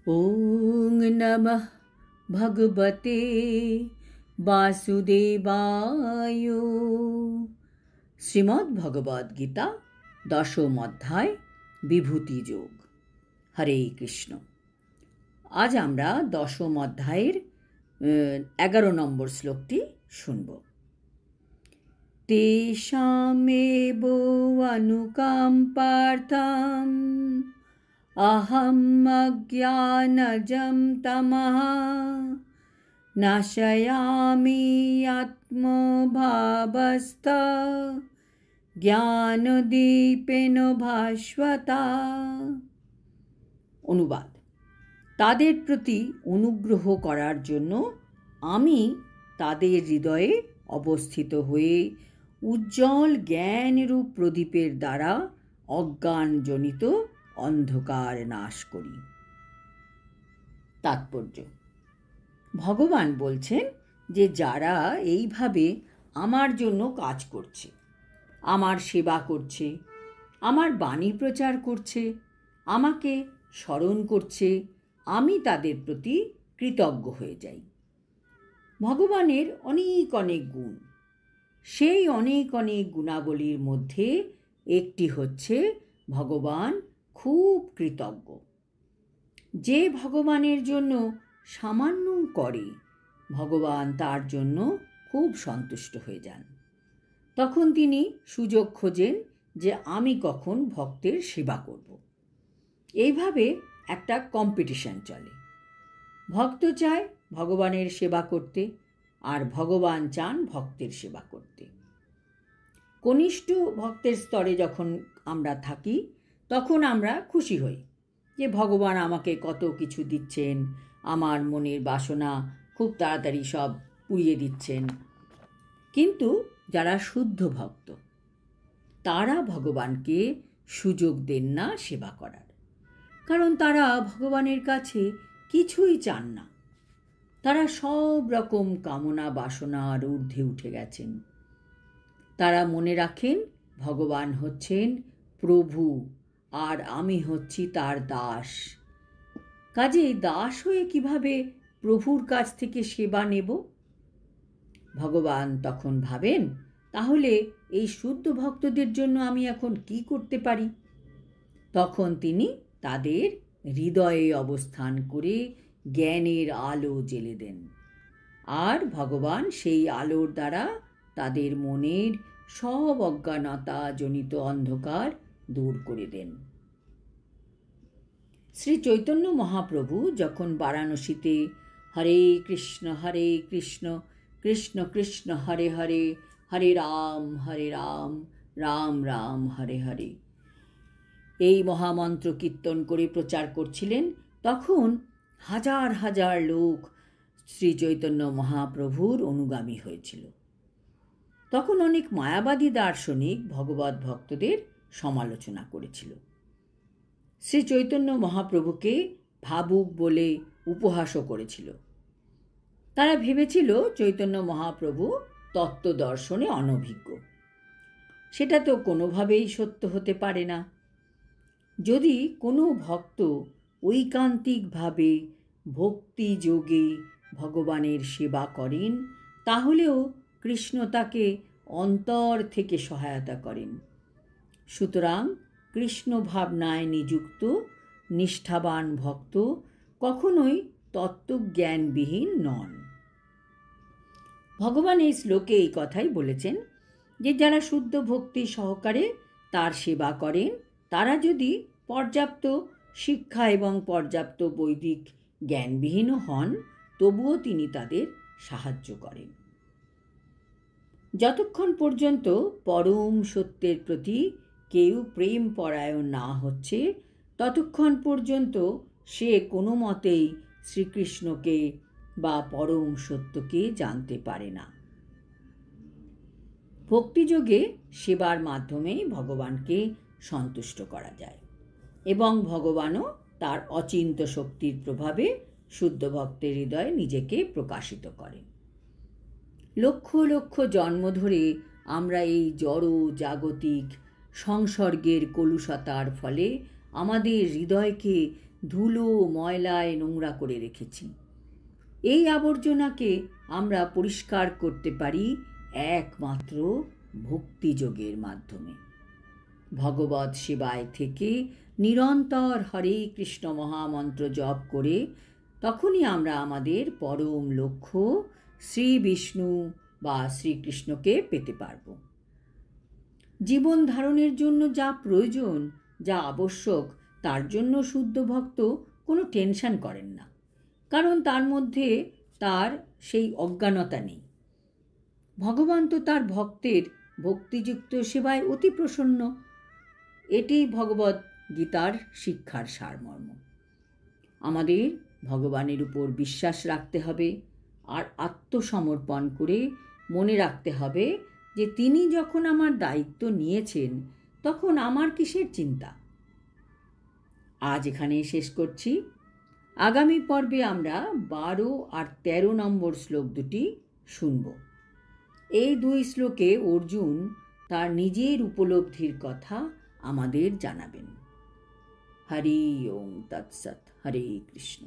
ওং নমঃ ভগবতে বাসুদেবায়। শ্রীমদ্ ভগবদ গীতা দশম অধ্যায় বিভূতি যোগ। হরে কৃষ্ণ। আজ আমরা দশম অধ্যায়ের 11 নম্বর শ্লোকটি শুনব। তেষামেব অনুকম্পার্থম অহম অজ্ঞানজম তমঃ নাশয়ামি আত্মভাবস্থ জ্ঞানদীপেন ভাস্বতা। অনুবাদ: তাদের প্রতি অনুগ্রহ করার জন্য আমি তাদের হৃদয়ে অবস্থিত হয়ে উজ্জ্বল জ্ঞানরূপ প্রদীপের দ্বারা অজ্ঞানজনিত অন্ধকার নাশ করি। তাৎপর্য: ভগবান বলছেন যে যারা এইভাবে আমার জন্য কাজ করছে, আমার সেবা করছে, আমার বাণী প্রচার করছে, আমাকে স্মরণ করছে, আমি তাদের প্রতি কৃতজ্ঞ হয়ে যাই। ভগবানের অনেক অনেক গুণ, সেই অনেক অনেক গুণাবলীর মধ্যে একটি হচ্ছে ভগবান খুব কৃতজ্ঞ। যে ভগবানের জন্য সামান্য করে, ভগবান তার জন্য খুব সন্তুষ্ট হয়ে যান। তখন তিনি সুযোগ খোঁজেন যে আমি কখন ভক্তের সেবা করব। এইভাবে একটা কম্পিটিশন চলে। ভক্ত চায় ভগবানের সেবা করতে, আর ভগবান চান ভক্তের সেবা করতে। কনিষ্ঠ ভক্তের স্তরে যখন আমরা থাকি, তখন আমরা খুশি হই যে ভগবান আমাকে কত কিছু দিচ্ছেন, আমার মনের বাসনা খুব তাড়াতাড়ি সব পুড়িয়ে দিচ্ছেন। কিন্তু যারা শুদ্ধ ভক্ত, তারা ভগবানকে সুযোগ দেন না সেবা করার, কারণ তারা ভগবানের কাছে কিছুই চান না। তারা সব রকম কামনা বাসনার ঊর্ধ্বে উঠে গেছেন। তারা মনে রাখেন ভগবান হচ্ছেন প্রভু, আর আমি হচ্ছি তার দাস। কাজেই দাস হয়ে কিভাবে প্রভুর কাছ থেকে সেবা নেব? ভগবান তখন ভাবেন, তাহলে এই শুদ্ধ ভক্তদের জন্য আমি এখন কি করতে পারি? তখন তিনি তাদের হৃদয়ে অবস্থান করে জ্ঞানের আলো জ্বেলে দেন, আর ভগবান সেই আলোর দ্বারা তাদের মনের সব অজ্ঞানতা জনিত অন্ধকার দূর করে দেন। শ্রী চৈতন্য মহাপ্রভু যখন বারাণসীতে হরে কৃষ্ণ কৃষ্ণ কৃষ্ণ হরে হরে, হরে রাম রাম রাম হরে হরে এই মহামন্ত্র কীর্তন করে প্রচার করছিলেন, তখন হাজার হাজার লোক শ্রী চৈতন্য মহাপ্রভুর অনুগামী হয়েছিল। তখন অনেক মায়াবাদী দার্শনিক ভগবত ভক্তদের সমালোচনা করেছিল। শ্রী চৈতন্য মহাপ্রভুকে ভাবুক বলে উপহাসও করেছিল। তারা ভেবেছিল চৈতন্য মহাপ্রভু তত্ত্ব দর্শনে অনভিজ্ঞ। সেটা তো কোনোভাবেই সত্য হতে পারে না। যদি কোনো ভক্ত ঐকান্তিকভাবে ভক্তি যোগে ভগবানের সেবা করেন, তাহলেও কৃষ্ণ তাকে অন্তর থেকে সহায়তা করেন। সুতরাং কৃষ্ণ ভাবনায় নিযুক্ত নিষ্ঠাবান ভক্ত কখনোই তত্ত্বজ্ঞানবিহীন নন। ভগবান এই শ্লোকে এই কথাই বলেছেন যে যারা শুদ্ধ ভক্তি সহকারে তার সেবা করেন, তারা যদি পর্যাপ্ত শিক্ষা এবং পর্যাপ্ত বৈদিক জ্ঞানবিহীনও হন, তবুও তিনি তাদের সাহায্য করেন। যতক্ষণ পর্যন্ত পরম সত্যের প্রতি কেউ প্রেম পরায়ণ না হচ্ছে, ততক্ষণ পর্যন্ত সে কোনো মতেই শ্রীকৃষ্ণকে বা পরম সত্যকে জানতে পারে না। ভক্তিযোগে সেবার মাধ্যমেই ভগবানকে সন্তুষ্ট করা যায়, এবং ভগবানও তার অচিন্ত শক্তির প্রভাবে শুদ্ধ ভক্তের হৃদয়ে নিজেকে প্রকাশিত করেন। লক্ষ লক্ষ জন্ম ধরে আমরা এই জড় জাগতিক সংসর্গের কলুষতার ফলে আমাদের হৃদয়কে ধুলো ময়লায় নোংরা করে রেখেছি। এই আবর্জনাকে আমরা পরিষ্কার করতে পারি একমাত্র ভক্তিযোগের মাধ্যমে। ভগবৎ সেবায় থেকে নিরন্তর হরে কৃষ্ণ মহামন্ত্র জপ করে তখনই আমরা আমাদের পরম লক্ষ্য শ্রী বিষ্ণু বা শ্রীকৃষ্ণকে পেতে পারব। জীবন ধারণের জন্য যা প্রয়োজন, যা আবশ্যক, তার জন্য শুদ্ধ ভক্ত কোনো টেনশন করেন না, কারণ তার মধ্যে তার সেই অজ্ঞানতা নেই। ভগবান তো তার ভক্তের ভক্তিযুক্ত সেবায় অতি প্রসন্ন। এটি ভগবদ্ গীতার শিক্ষার সারমর্ম। আমাদের ভগবানের উপর বিশ্বাস রাখতে হবে আর আত্মসমর্পণ করে মনে রাখতে হবে যে তিনি যখন আমার দায়িত্ব নিয়েছেন তখন আমার কিসের চিন্তা। আজ এখানেই শেষ করছি। আগামী পর্বে আমরা 12 আর 13 নম্বর শ্লোক দুটি শুনব। এই দুই শ্লোকে অর্জুন তার নিজের উপলব্ধির কথা আমাদের জানাবেন। হরি ওম তৎসৎ। হরে কৃষ্ণ।